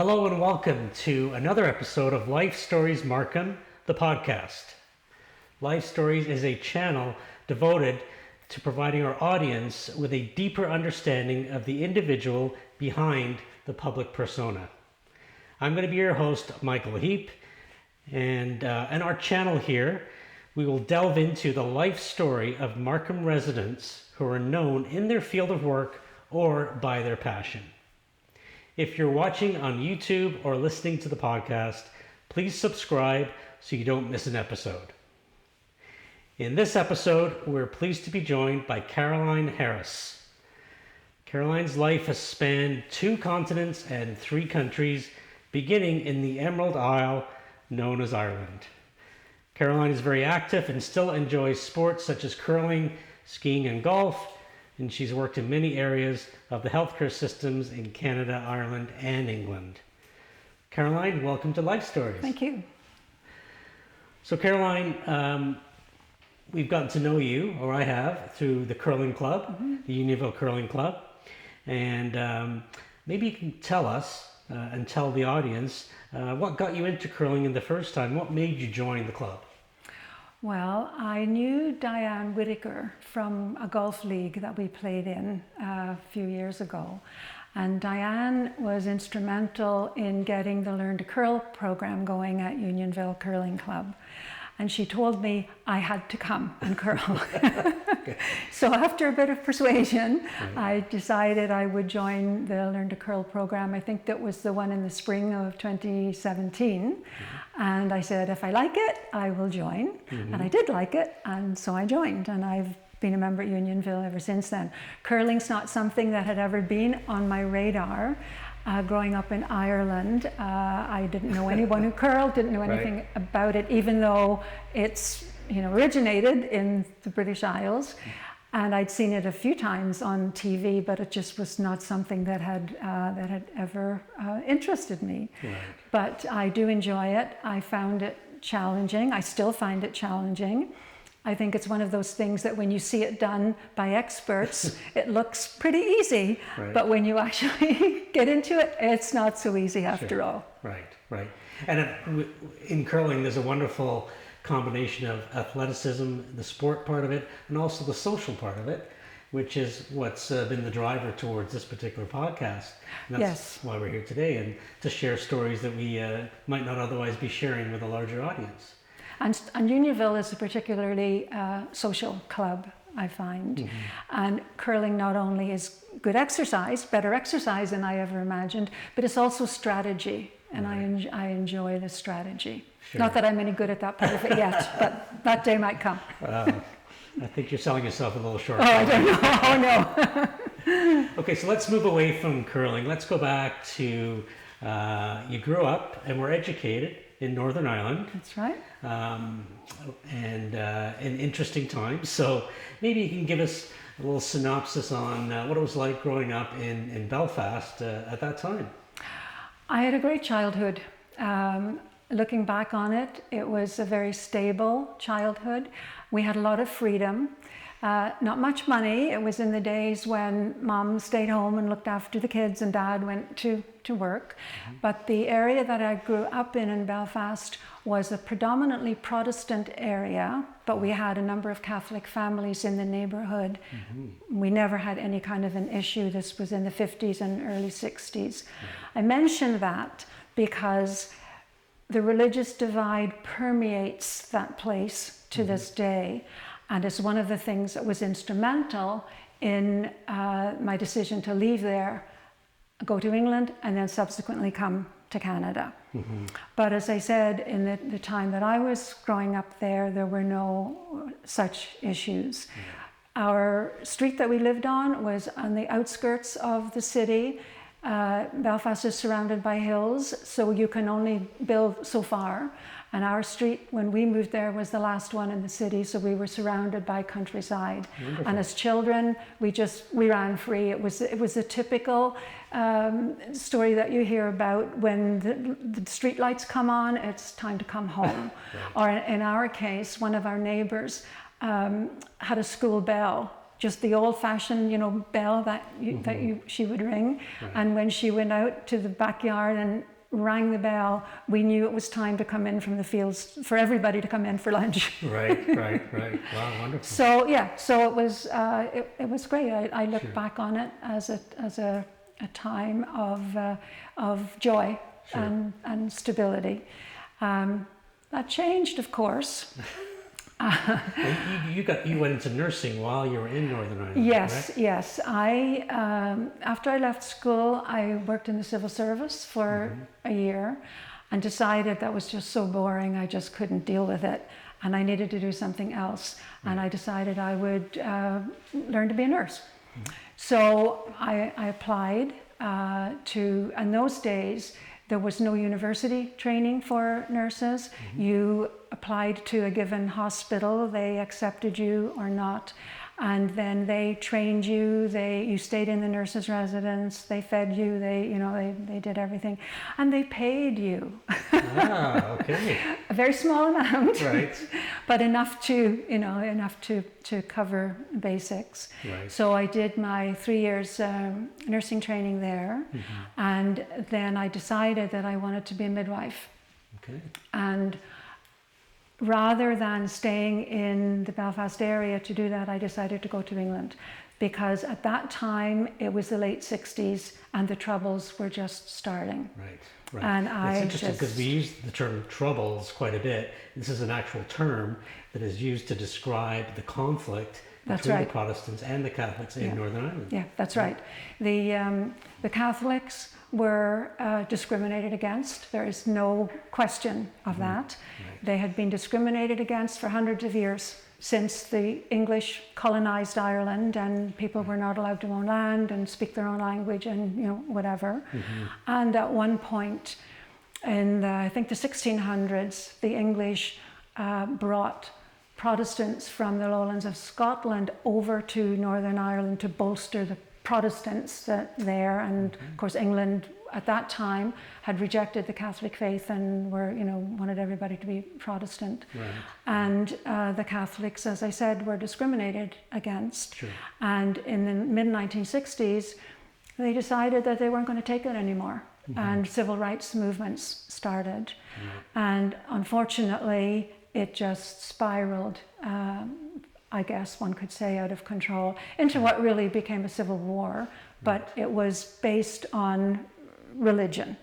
Hello and welcome to another episode of Life Stories Markham, the podcast. Life Stories is a channel devoted to providing our audience with a deeper understanding of the individual behind the public persona. I'm going to be your host, Michael Heap, and in our channel here, we will delve into the life story of Markham residents who are known in their field of work or by their passion. If you're watching on YouTube or listening to the podcast, please subscribe so you don't miss an episode. In this episode, we're pleased to be joined by Caroline Harris. Caroline's life has spanned 2 continents and 3 countries, beginning in the Emerald Isle known as Ireland. Caroline is very active and still enjoys sports such as curling, skiing, and golf, and she's worked in many areas of the healthcare systems in Canada, Ireland, and England. Caroline, welcome to Life Stories. Thank you. So Caroline, we've gotten to know you, or I have, through the curling club, the Unionville Curling Club. And maybe you can tell us and tell the audience what got you into curling in the first time. What made you join the club? Well, I knew Diane Whitaker from a golf league that we played in a few years ago. And Diane was instrumental in getting the Learn to Curl program going at Unionville Curling Club. And she told me I had to come and curl. Okay. So after a bit of persuasion, I decided I would join the Learn to Curl program. I think that was the one in the spring of 2017. And I said, if I like it, I will join. And I did like it, and so I joined. And I've been a member at Unionville ever since then. Curling's not something that had ever been on my radar. Growing up in Ireland, I didn't know anyone who curled, didn't know anything about it, even though it's originated in the British Isles. And I'd seen it a few times on TV, but it just was not something that had ever interested me. Right. But I do enjoy it. I found it challenging. I still find it challenging. I think it's one of those things that when you see it done by experts, it looks pretty easy. Right. But when you actually get into it, it's not so easy after all. Right. And in curling, there's a wonderful combination of athleticism, the sport part of it, and also the social part of it, which is what's been the driver towards this particular podcast. And that's why we're here today, and to share stories that we might not otherwise be sharing with a larger audience. And Unionville is a particularly social club, I find. And curling not only is good exercise, better exercise than I ever imagined, but it's also strategy. And I enjoy the strategy. Sure. Not that I'm any good at that part of it yet, but that day might come. I think you're selling yourself a little short. Oh, I don't know. Oh, no. Okay, so let's move away from curling. Let's go back to you grew up and were educated in Northern Ireland. That's right. And in interesting times. So maybe you can give us a little synopsis on what it was like growing up in Belfast at that time. I had a great childhood. Looking back on it, it was a very stable childhood. We had a lot of freedom. Not much money. It was in the days when mom stayed home and looked after the kids and dad went to work. But the area that I grew up in Belfast was a predominantly Protestant area, but we had a number of Catholic families in the neighborhood. We never had any kind of an issue. This was in the 50s and early 60s. I mention that because the religious divide permeates that place to this day. And it's one of the things that was instrumental in my decision to leave there, go to England, and then subsequently come to Canada. But as I said, in the time that I was growing up there were no such issues. Our street that we lived on was on the outskirts of the city. Belfast is surrounded by hills, so you can only build so far. And our street, when we moved there, was the last one in the city, so we were surrounded by countryside. Wonderful. And as children, we ran free. It was a typical story that you hear about when the street lights come on, it's time to come home. Or in our case, one of our neighbors had a school bell, just the old-fashioned, bell that she would ring. Right. And when she went out to the backyard and rang the bell, we knew it was time to come in from the fields, for everybody to come in for lunch. Right. Wow, wonderful. So yeah, so it was great. I look back on it as a time of joy and stability. That changed, of course. And you went into nursing while you were in Northern Ireland. Yes, correct? yes. I after I left school, I worked in the civil service for a year, and decided that was just so boring. I just couldn't deal with it, and I needed to do something else. And I decided I would learn to be a nurse. So I applied to. In those days, there was no university training for nurses. You applied to a given hospital, they accepted you or not, and then they trained you. You stayed in the nurses' residence. They fed you. They did everything, and they paid you. Ah, okay. A very small amount, Right. but enough to cover basics. Right. So I did my 3 years nursing training there, and then I decided that I wanted to be a midwife. Okay. And rather than staying in the Belfast area to do that, I decided to go to England, because at that time it was the late 60s and the Troubles were just starting. Right. And it's interesting because we use the term troubles quite a bit. This is an actual term that is used to describe the conflict between the Protestants and the Catholics in Northern Ireland. Yeah, that's right. The Catholics were discriminated against. There is no question of that. Right. They had been discriminated against for hundreds of years, since the English colonized Ireland, and people were not allowed to own land and speak their own language and whatever. And at one point in I think the 1600s, the English brought Protestants from the lowlands of Scotland over to Northern Ireland to bolster the Protestants there, and of course England at that time had rejected the Catholic faith and wanted everybody to be Protestant. Right. And the Catholics, as I said, were discriminated against. Sure. And in the mid-1960s, they decided that they weren't going to take it anymore. And civil rights movements started. And unfortunately, it just spiraled, I guess one could say, out of control, into what really became a civil war. But it was based on religion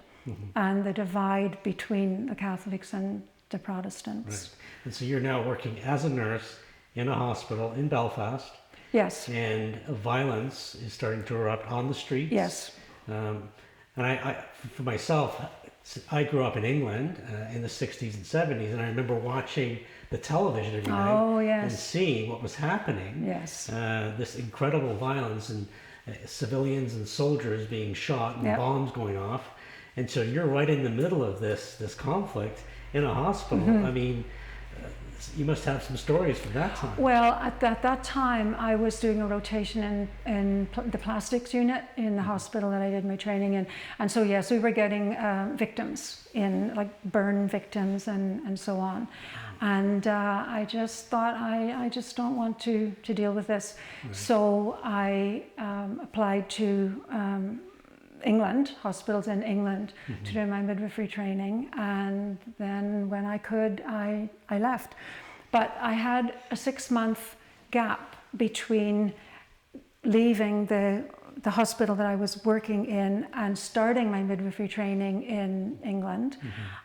and the divide between the Catholics and the Protestants. Right. And so you're now working as a nurse in a hospital in Belfast. Yes. And violence is starting to erupt on the streets. Yes. And I, for myself, I grew up in England in the 60s and 70s, and I remember watching the television every night and seeing what was happening. Yes. This incredible violence and civilians and soldiers being shot and bombs going off. And so you're right in the middle of this conflict in a hospital. I mean, you must have some stories from that time. Well, at that time, I was doing a rotation in the plastics unit in the hospital that I did my training in. And so, yes, we were getting victims in, like burn victims and so on. And I just thought, I just don't want to deal with this. Right. So I applied to England, hospitals in England, to do my midwifery training, and then when I could, I left. But I had a 6-month gap between leaving the hospital that I was working in and starting my midwifery training in England.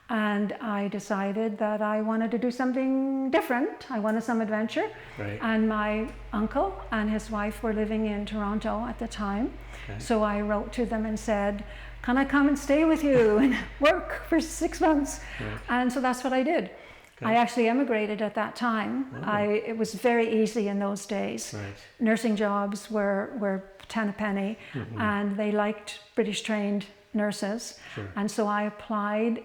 And I decided that I wanted to do something different. I wanted some adventure. Right. And my uncle and his wife were living in Toronto at the time. Okay. So I wrote to them and said, can I come and stay with you and work for 6 months? Right. And so that's what I did. Okay. I actually emigrated at that time. It was very easy in those days. Right. Nursing jobs were 10 a penny, and they liked British trained nurses. Sure. And so I applied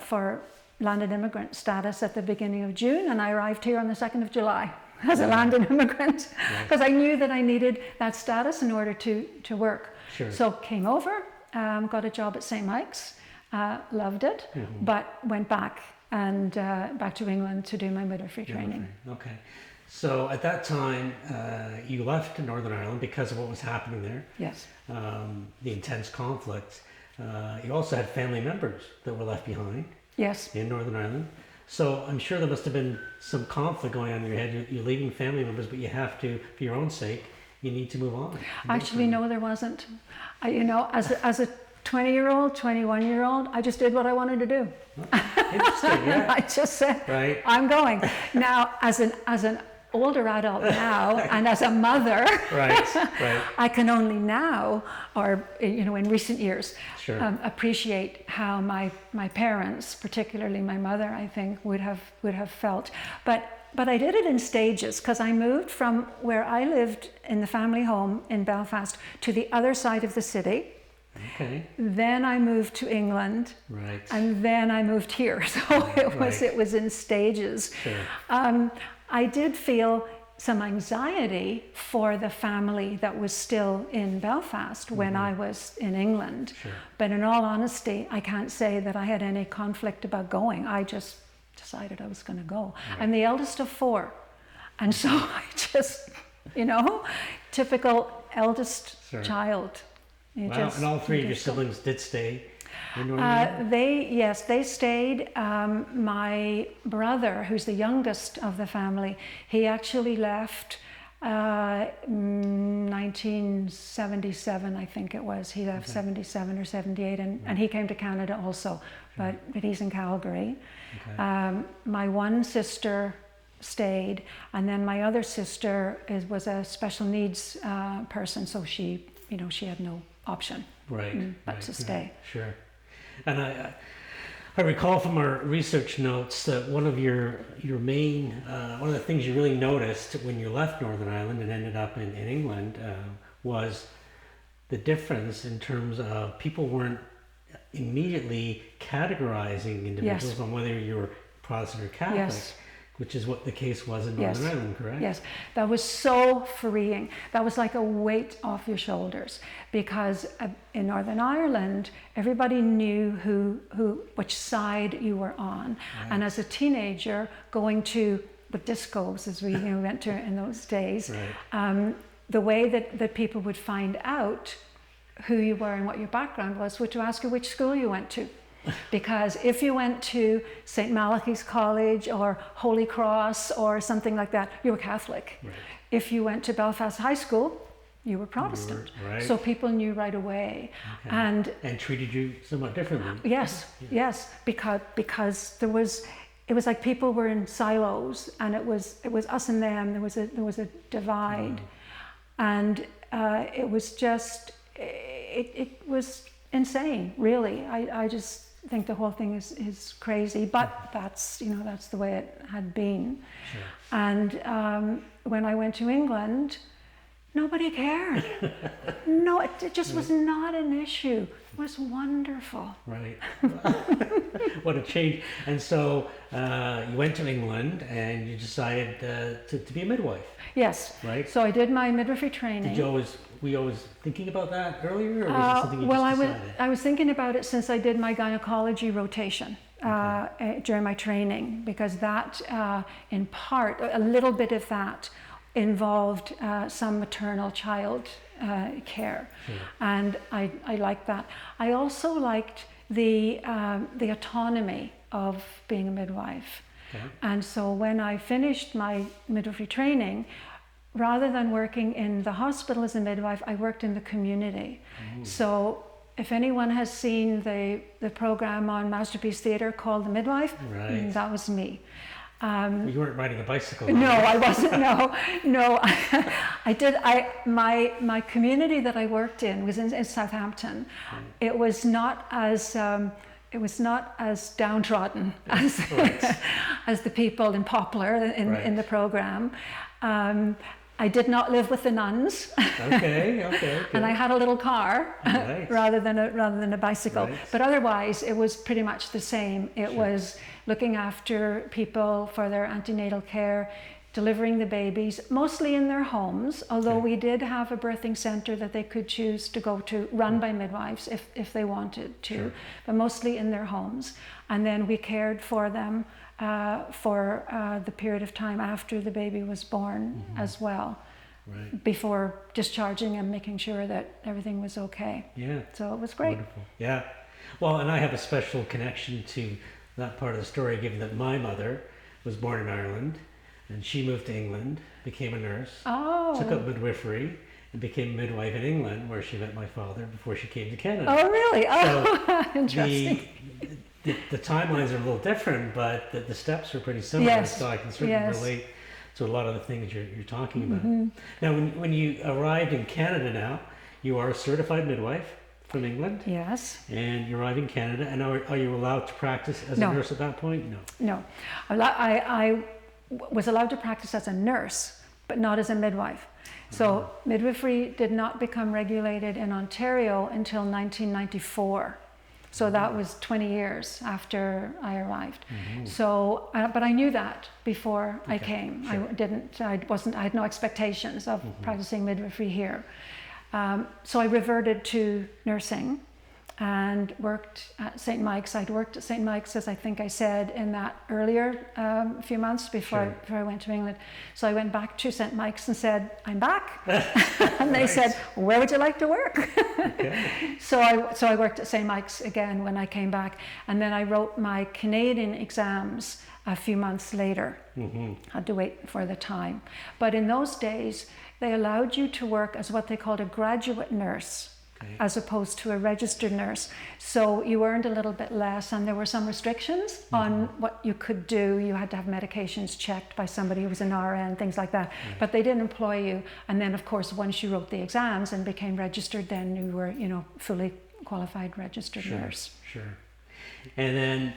for landed immigrant status at the beginning of June, and I arrived here on the 2nd of July as a landed immigrant, because I knew that I needed that status in order to work. Sure. So came over, got a job at St. Mike's, loved it, but went back and back to England to do my midwifery training. Okay. So at that time, you left Northern Ireland because of what was happening there. Yes. The intense conflict. you also had family members that were left behind Yes. in Northern Ireland. So I'm sure there must have been some conflict going on in your head. You're leaving family members, but you have to, for your own sake, you need to move on. Actually, no, there wasn't. As a 20-year-old, 21-year-old, I just did what I wanted to do. Interesting, yeah. I just said, Right. I'm going. Now, as an older adult now, and as a mother, Right. I can only now, or in recent years, Sure. appreciate how my parents, particularly my mother, I think would have felt. But I did it in stages, because I moved from where I lived in the family home in Belfast to the other side of the city. Okay. Then I moved to England, Right. and then I moved here. So it was in stages. Sure. I did feel some anxiety for the family that was still in Belfast when I was in England. Sure. But in all honesty, I can't say that I had any conflict about going. I just decided I was going to go. Right. I'm the eldest of 4. And so I just, typical eldest Sure. child. Wow. And all 3 of your siblings did stay in Northern Ireland? They stayed. My brother, who's the youngest of the family, he actually left 1977, I think it was. He left 77 or 78, and he came to Canada also, but he's in Calgary. Okay. My one sister stayed, and then my other sister was a special needs person, so she had no option but to stay. Sure. And I recall from our research notes that one of your main, one of the things you really noticed when you left Northern Ireland and ended up in England was the difference in terms of people weren't immediately categorizing individuals on whether you were Protestant or Catholic. Yes. Which is what the case was in Northern Ireland, correct? Yes, that was so freeing. That was like a weight off your shoulders, because in Northern Ireland, everybody knew which side you were on. Right. And as a teenager, going to the discos, as we went to in those days, right. The way that people would find out who you were and what your background was to ask you which school you went to. Because if you went to St. Malachy's College or Holy Cross or something like that, you were Catholic. Right. If you went to Belfast High School, you were Protestant. Right. So people knew right away. Okay. And treated you somewhat differently. Yes, because it was like people were in silos, and it was us and them. There was a divide, and it was just it was insane, really. I just think the whole thing is crazy, but that's the way it had been. Sure. And when I went to England, nobody cared. No, it just was not an issue. It was wonderful. Right. What a change. And so you went to England and you decided to be a midwife. Yes. Right. So I did my midwifery training. Were you always thinking about that earlier, or was it something you just decided? I was thinking about it since I did my gynecology rotation during my training, because that, in part, a little bit of that involved some maternal child care, sure. And I liked that. I also liked the autonomy of being a midwife. Okay. And so when I finished my midwifery training, rather than working in the hospital as a midwife, I worked in the community. Ooh. So if anyone has seen the program on Masterpiece Theatre called The Midwife, right. That was me. You weren't riding a bicycle. No, I wasn't. No. I did. My community that I worked in was in Southampton. Right. It was not as downtrodden as right. as the people in Poplar in the program. I did not live with the nuns. Okay. And I had a little car, right. rather than a bicycle. Right. But otherwise, it was pretty much the same. It was looking after people for their antenatal care, delivering the babies, mostly in their homes, although we did have a birthing center that they could choose to go to, run by midwives if they wanted to, but mostly in their homes. And then we cared for them for the period of time after the baby was born as well. Right. before discharging and making sure that everything was okay. Yeah. So it was great. Wonderful. Yeah. Well, and I have a special connection to that part of the story, given that my mother was born in Ireland, and she moved to England, became a nurse, took up midwifery, and became a midwife in England, where she met my father before she came to Canada. Oh, really? Oh, So interesting. the timelines are a little different, but the steps are pretty similar. Yes. So I can certainly Yes. relate to a lot of the things you're talking about. Mm-hmm. Now, when you arrived in Canada now, you are a certified midwife from England, Yes. and you arrive in Canada, and are you allowed to practice as No. a nurse at that point? No. No. I was allowed to practice as a nurse, but not as a midwife. So midwifery did not become regulated in Ontario until 1994. So that was 20 years after I arrived. So, but I knew that before I came. Sure. I had no expectations of practicing midwifery here. So I reverted to nursing and worked at St. Mike's. I'd worked at St. Mike's, as I think I said, in that earlier few months before I went to England. So I went back to St. Mike's and said, I'm back. And they said, where would you like to work? Okay. So I worked at St. Mike's again when I came back. And then I wrote my Canadian exams a few months later. Had to wait for the time. But in those days, they allowed you to work as what they called a graduate nurse, as opposed to a registered nurse. So you earned a little bit less, and there were some restrictions on what you could do. You had to have medications checked by somebody who was an RN, things like that. But they didn't employ you. And then, of course, once you wrote the exams and became registered, then you were, fully qualified registered nurse. Sure. And then,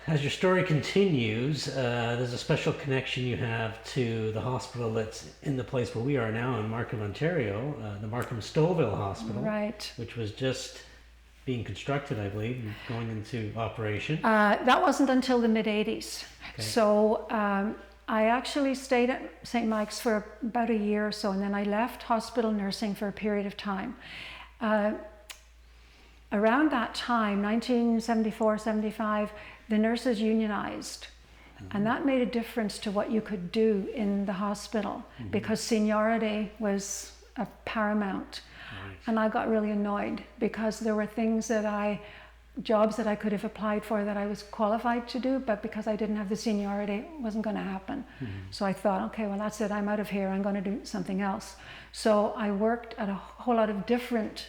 as your story continues, there's a special connection you have to the hospital that's in the place where we are now in Markham, Ontario, the Markham Stouffville Hospital, Right. which was just being constructed, I believe, and going into operation. That wasn't until the mid-'80s. Okay. So I actually stayed at St. Mike's for about a year or so, and then I left hospital nursing for a period of time. Around that time, 1974, 75, the nurses unionized. And that made a difference to what you could do in the hospital, because seniority was a paramount. Right. And I got really annoyed because there were jobs that I could have applied for that I was qualified to do, but because I didn't have the seniority, it wasn't going to happen. So I thought, okay, well, that's it. I'm out of here. I'm going to do something else. So I worked at a whole lot of different,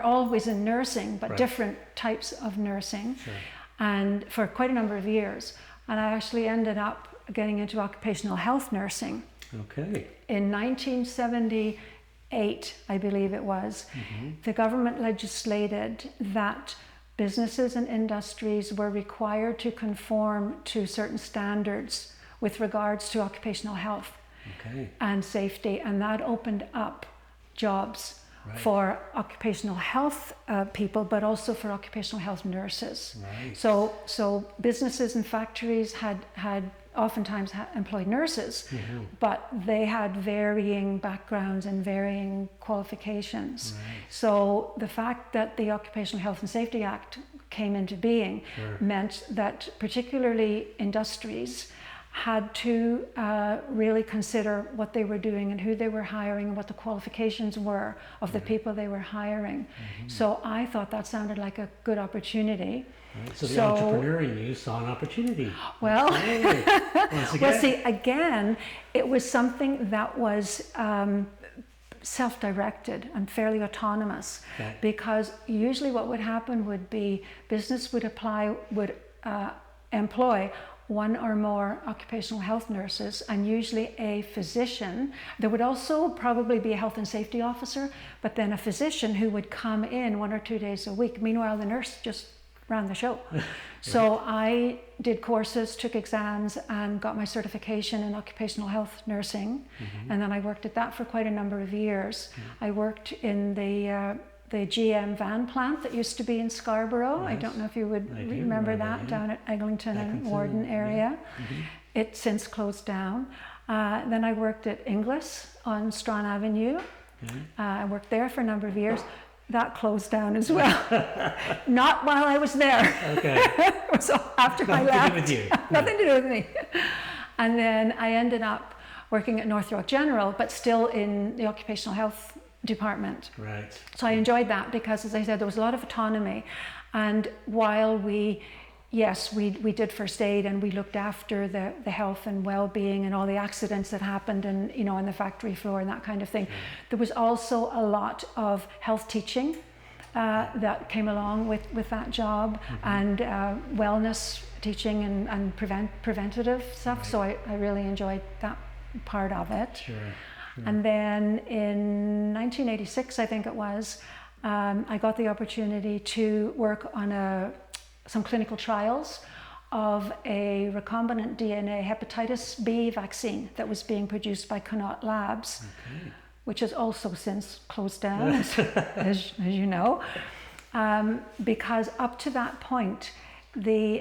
always in nursing, but different types of nursing. Sure. And for quite a number of years. And I actually ended up getting into occupational health nursing. Okay. In 1978, I believe it was, the government legislated that businesses and industries were required to conform to certain standards with regards to occupational health and safety, and that opened up jobs for occupational health people, but also for occupational health nurses. Right. So businesses and factories had oftentimes employed nurses, but they had varying backgrounds and varying qualifications. So the fact that the Occupational Health and Safety Act came into being meant that particularly industries had to really consider what they were doing and who they were hiring and what the qualifications were of the people they were hiring. So I thought that sounded like a good opportunity. Right. So the entrepreneur in you saw an opportunity. Well, Once again. well, see, again, it was something that was self-directed and fairly autonomous, because usually what would happen would be business would employ one or more occupational health nurses, and usually a physician. There would also probably be a health and safety officer, but then a physician who would come in 1 or 2 days a week. Meanwhile, the nurse just ran the show. So I did courses, took exams, and got my certification in occupational health nursing. And then I worked at that for quite a number of years. I worked in the GM van plant that used to be in Scarborough. I don't know if you would remember that, down at Eglinton and Warden area. It's since closed down. Then I worked at Inglis on Strawn Avenue. I worked there for a number of years. That closed down as well. Not while I was there. Okay. So after I left. Nothing to do with you. Nothing to do with me. And then I ended up working at North York General, but still in the occupational health department. Right. So I enjoyed that because, as I said, there was a lot of autonomy. And while we did first aid and we looked after the health and well-being and all the accidents that happened and, you know, on the factory floor and that kind of thing, there was also a lot of health teaching that came along with that job, and wellness teaching and preventative stuff. So I really enjoyed that part of it. Sure. And then in 1986, I think it was, I got the opportunity to work on some clinical trials of a recombinant DNA hepatitis B vaccine that was being produced by Connaught Labs, which has also since closed down, as you know, because up to that point, the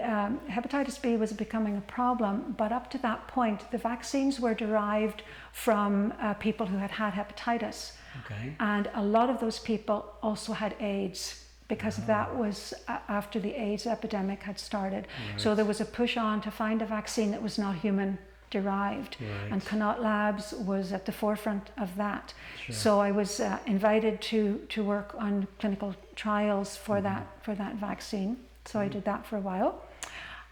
hepatitis B was becoming a problem, but up to that point, the vaccines were derived from people who had hepatitis. Okay. And a lot of those people also had AIDS, because that was after the AIDS epidemic had started. Right. So there was a push on to find a vaccine that was not human derived. Right. And Connaught Labs was at the forefront of that. Sure. So I was invited to work on clinical trials for that vaccine. So I did that for a while.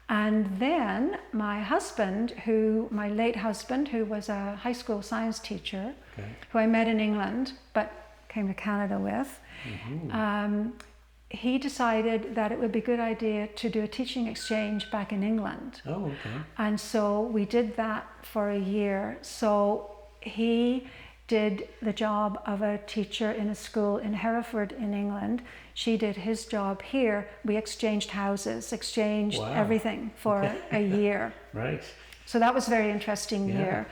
And then my late husband, who was a high school science teacher, who I met in England, but came to Canada with, he decided that it would be a good idea to do a teaching exchange back in England. Oh, okay. And so we did that for a year. So he did the job of a teacher in a school in Hereford in England. She did his job here. We exchanged houses, exchanged everything for a year. Right. So that was a very interesting year.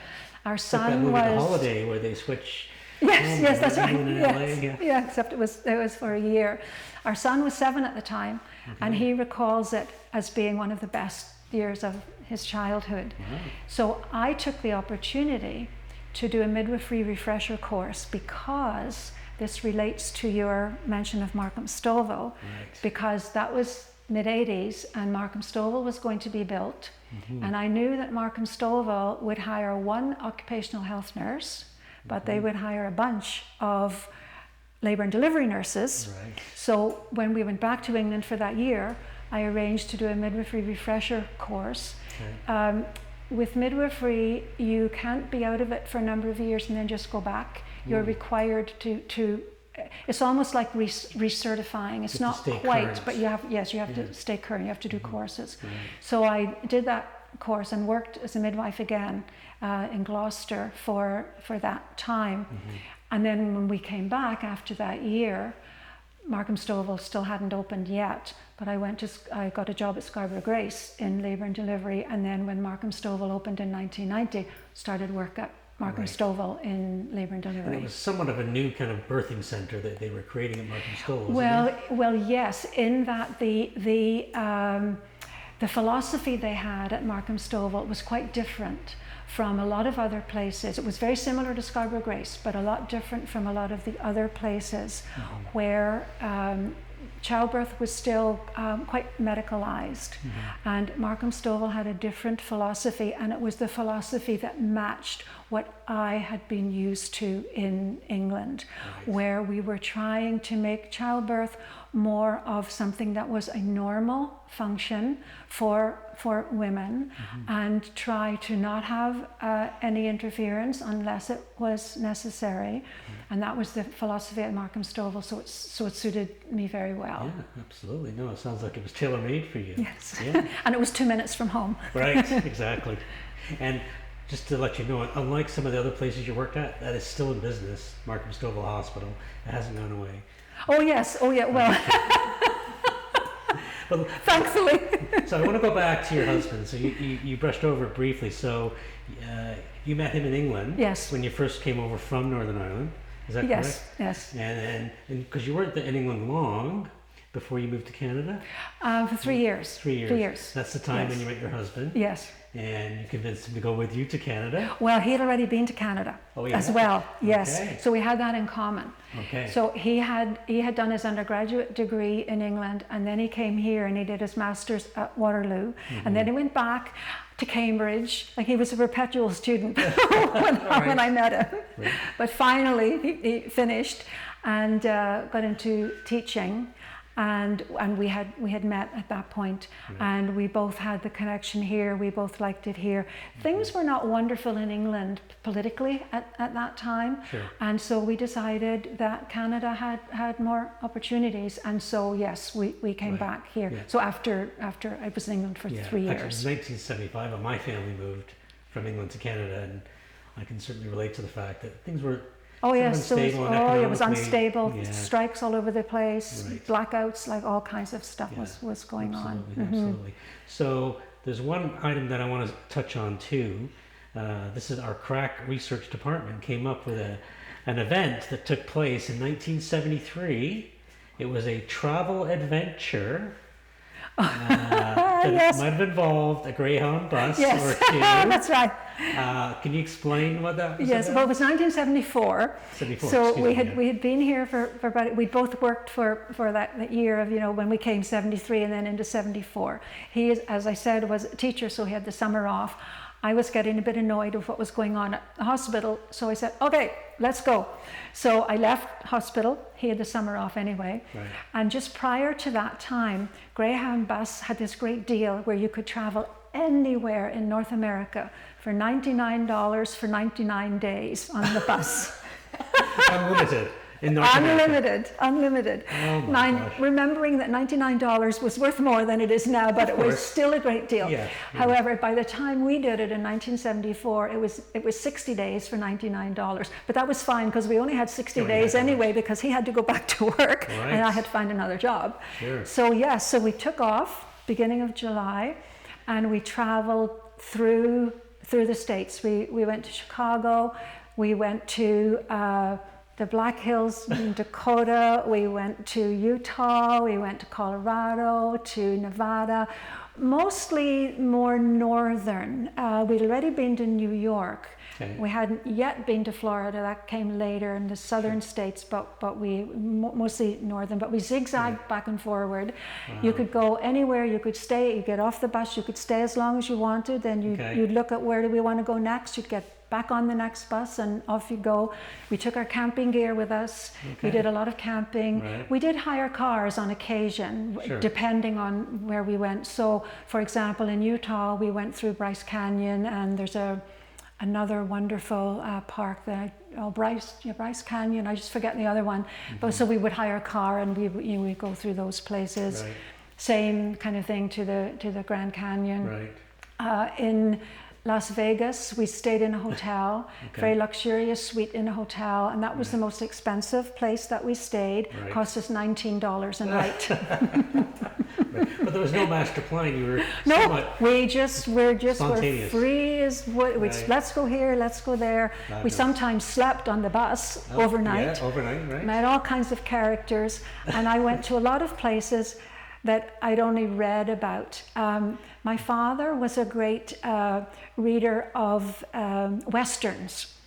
Our It's like that son movie, was... The Holiday, where they switch. Yes, that's right. In Yes. LA, Yeah, except it was for a year. Our son was 7 at the time, and he recalls it as being one of the best years of his childhood. Wow. So I took the opportunity to do a midwifery refresher course, because this relates to your mention of Markham Stouffville, because that was mid-80s and Markham Stouffville was going to be built. And I knew that Markham Stouffville would hire one occupational health nurse, but they would hire a bunch of labour and delivery nurses. Right. So when we went back to England for that year, I arranged to do a midwifery refresher course. Okay. With midwifery, you can't be out of it for a number of years and then just go back. You're required to it's almost like recertifying. It's not quite, current. but you have to stay current. You have to do courses. Right. So I did that course and worked as a midwife again in Gloucester for that time. And then when we came back after that year, Markham Stouffville still hadn't opened yet, but I got a job at Scarborough Grace in labour and delivery, and then when Markham Stouffville opened in 1990, started work at Markham Stouffville in labour and delivery. And it was somewhat of a new kind of birthing center that they were creating at Markham Stouffville. Well, yes, in that the philosophy they had at Markham Stouffville was quite different from a lot of other places. It was very similar to Scarborough Grace, but a lot different from a lot of the other places where childbirth was still quite medicalized. And Markham Stouffville had a different philosophy, and it was the philosophy that matched what I had been used to in England, where we were trying to make childbirth more of something that was a normal function for women, and try to not have any interference unless it was necessary. And that was the philosophy at Markham Stouffville, so it suited me very well. Yeah, absolutely. No, it sounds like it was tailor-made for you. Yes. Yeah. And it was 2 minutes from home. Right, exactly. And just to let you know, unlike some of the other places you worked at, that is still in business, Markham Stouffville Hospital. It hasn't gone away. Oh yes, oh yeah, well, But, thankfully. so I want to go back to your husband. So you brushed over it briefly. So you met him in England. Yes. When you first came over from Northern Ireland. Is that Yes, correct? yes. And because you weren't in England long before you moved to Canada? For 3 years. 3 years. 3 years. That's the time when Yes. you met your husband. Yes. And you convinced him to go with you to Canada. Well, he had already been to Canada as well. Yes. Okay. So we had that in common. Okay. So he had done his undergraduate degree in England, and then he came here and he did his master's at Waterloo, and then he went back to Cambridge. Like he was a perpetual student when I met him. Right. But finally he finished and got into teaching. And we had met at that point, and we both had the connection here. We both liked it here. Things were not wonderful in England politically at that time, Sure. and so we decided that Canada had more opportunities. And so yes, we came back here. Yeah. So after I was in England for 3 Actually, years. in 1975, when my family moved from England to Canada, and I can certainly relate to the fact that things were Oh yes, so unstable and it was economically, unstable. yeah. Strikes all over the place, Right. blackouts, like all kinds of stuff Yeah, was going on. Absolutely, absolutely. So there's one item that I want to touch on too. This is our crack research department came up with an event that took place in 1973. It was a travel adventure. That Yes. might have involved a Greyhound bus Yes, or two. that's right. Can you explain what that was? Yes, about? well, it was 1974. 74, So excuse me, yeah. we had been here for about, we both worked for that year of, when we came 73 and then into 74. He, is, as I said, was a teacher, so he had the summer off. I was getting a bit annoyed with what was going on at the hospital, so I said, okay, let's go. So I left hospital. He had the summer off anyway. Right. And just prior to that time, Greyhound bus had this great deal where you could travel anywhere in North America for $99 for 99 days on the bus. Unlimited in North America. Unlimited. Oh my gosh. Remembering that $99 was worth more than it is now, but it was still a great deal. Yeah, yeah. However, by the time we did it in 1974, it was 60 days for $99. But that was fine because we only had 60 days anyway because he had to go back to work and I had to find another job. Sure. So yes, so we took off beginning of July and we traveled through the States. We went to Chicago, we went to the Black Hills in Dakota, we went to Utah, we went to Colorado, to Nevada, mostly more northern. We'd already been to New York. Okay. We hadn't yet been to Florida, that came later in the southern states, but we mostly northern, but we zigzagged back and forward. You could go anywhere, you could stay, you get off the bus, you could stay as long as you wanted, then you'd look at where do we want to go next, you'd get back on the next bus and off you go. We took our camping gear with us. Okay. We did a lot of camping. Right. We did hire cars on occasion, Sure. depending on where we went. So, for example, in Utah, we went through Bryce Canyon, and there's another wonderful park that Bryce Canyon. I just forget the other one. But so we would hire a car and we go through those places. Right. Same kind of thing to the Grand Canyon. Right. In Las Vegas, we stayed in a hotel, very luxurious suite in a hotel, and that was the most expensive place that we stayed. Right. Cost us $19 a night. Right. But there was no master plan. You were No, somewhat we're just spontaneous. free as what. Right. Let's go here, let's go there. We Fabulous. sometimes slept on the bus overnight. Yeah, overnight, right? Met all kinds of characters, and I went to a lot of places that I'd only read about. My father was a great reader of Westerns,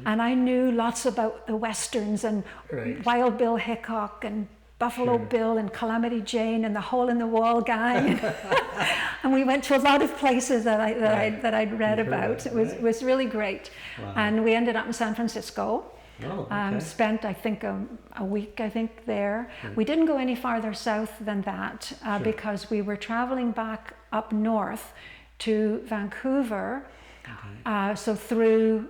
and I knew lots about the Westerns and Right. Wild Bill Hickok and Buffalo Bill and Calamity Jane and the Hole in the Wall gang. And we went to a lot of places that I'd read You've heard about. of, It was really great. Wow. And we ended up in San Francisco. Oh, okay. Spent, I think, a week, there. We didn't go any farther south than that because we were traveling back up north to Vancouver, so through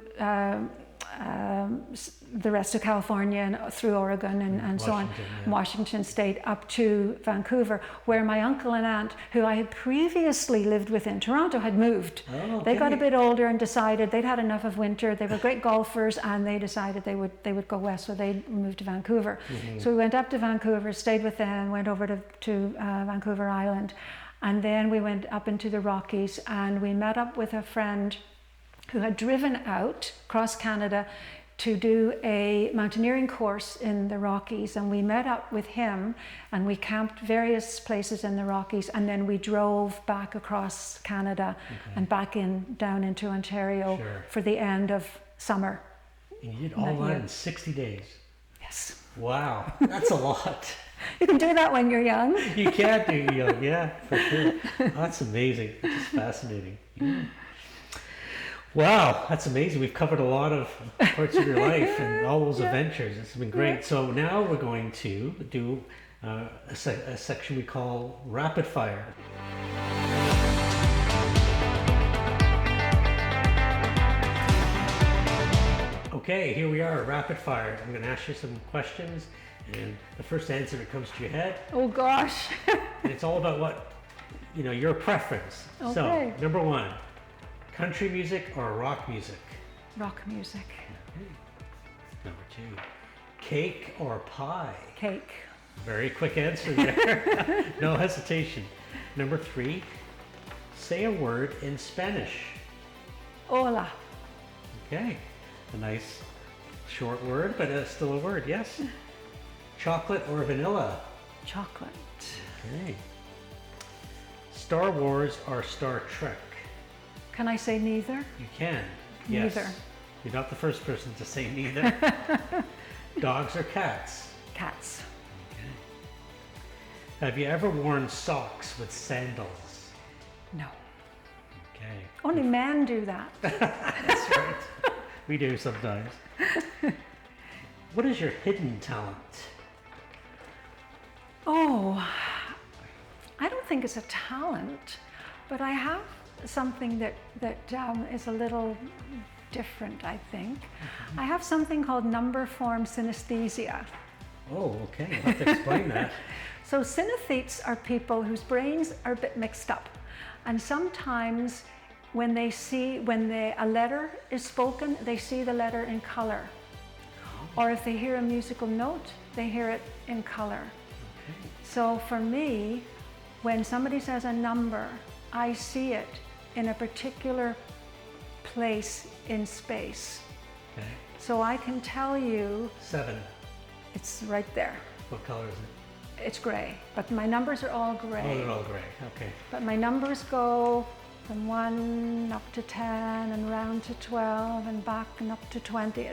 the rest of California and through Oregon and so on, Washington State up to Vancouver, where my uncle and aunt, who I had previously lived with in Toronto, had moved. Oh, They got a okay. bit older and decided they'd had enough of winter. They were great golfers, and they decided they would go west, so they moved to Vancouver. So we went up to Vancouver, stayed with them, went over to Vancouver Island, and then we went up into the Rockies, and we met up with a friend who had driven out across Canada to do a mountaineering course in the Rockies, and we met up with him and we camped various places in the Rockies, and then we drove back across Canada and back down into Ontario Sure. for the end of summer. And you did all that in 60 days. Yes. Wow, that's a lot. You can do that when you're young. You can do young, yeah, for sure. Oh, that's amazing. It's just fascinating. Yeah. Wow, that's amazing. We've covered a lot of parts of your life and all those adventures. It's been great. So now we're going to do a section we call Rapid Fire. Okay, here we are, Rapid Fire. I'm going to ask you some questions, and the first answer that comes to your head. Oh gosh. And it's all about what, your preference. Okay. So, number one, country music or rock music? Rock music. Okay. Number two, cake or pie? Cake. Very quick answer there. No hesitation. Number three, say a word in Spanish. Hola. Okay. A nice short word, but still a word, yes? Chocolate or vanilla? Chocolate. Okay. Star Wars or Star Trek? Can I say neither? You can. Yes. Neither. You're not the first person to say neither. Dogs or cats? Cats. Okay. Have you ever worn socks with sandals? No. Okay. Only men do that. That's right. We do sometimes. What is your hidden talent? Oh, I don't think it's a talent, but I have something that is a little different, I think. I have something called number form synesthesia. Oh, okay. You'll have to explain that. So synesthetes are people whose brains are a bit mixed up, and sometimes when a letter is spoken, they see the letter in color. Or if they hear a musical note, they hear it in color. Okay. So for me, when somebody says a number, I see it in a particular place in space. Okay. So I can tell you 7. it's right there. What color is it? It's gray, but my numbers are all Oh, gray. they're all gray. Okay. But my numbers go from 1 up to 10 and round to 12 and back and up to 20.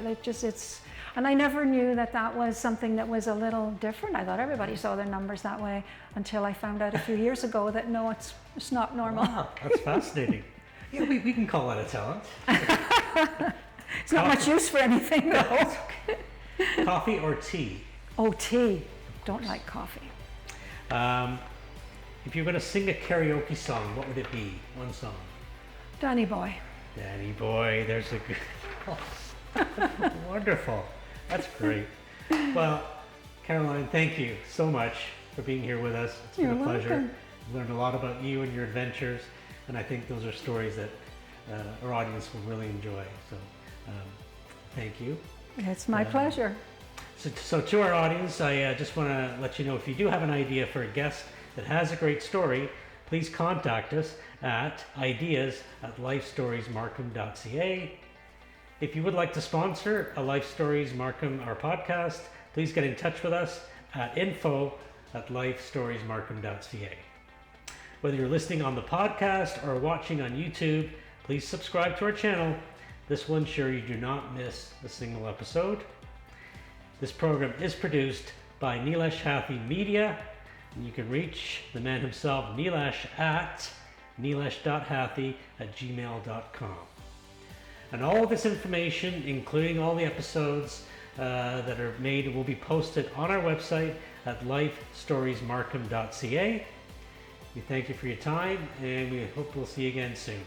And I never knew that was something that was a little different. I thought everybody saw their numbers that way until I found out a few years ago that no, it's not normal. Wow, that's fascinating. Yeah, we can call that a talent. It's not much use for anything though. Coffee or tea? Oh, tea. Don't like coffee. If you're going to sing a karaoke song, what would it be? One song. Danny Boy. Danny Boy, there's a good... Oh, wonderful. That's great. Well, Caroline, thank you so much for being here with us. It's been You're a pleasure. welcome. I've learned a lot about you and your adventures, and I think those are stories that our audience will really enjoy. So, thank you. It's my pleasure. So to our audience, I just want to let you know, if you do have an idea for a guest that has a great story, please contact us at ideas@lifestoriesmarkham.ca. If you would like to sponsor a Life Stories Markham, our podcast, please get in touch with us at info@lifestoriesmarkham.ca. Whether you're listening on the podcast or watching on YouTube, please subscribe to our channel. This will ensure you do not miss a single episode. This program is produced by Nilesh Hathi Media, and you can reach the man himself, Nilesh, at nilesh.hathi@gmail.com. And all of this information, including all the episodes that are made, will be posted on our website at lifestoriesmarkham.ca. We thank you for your time, and we hope we'll see you again soon.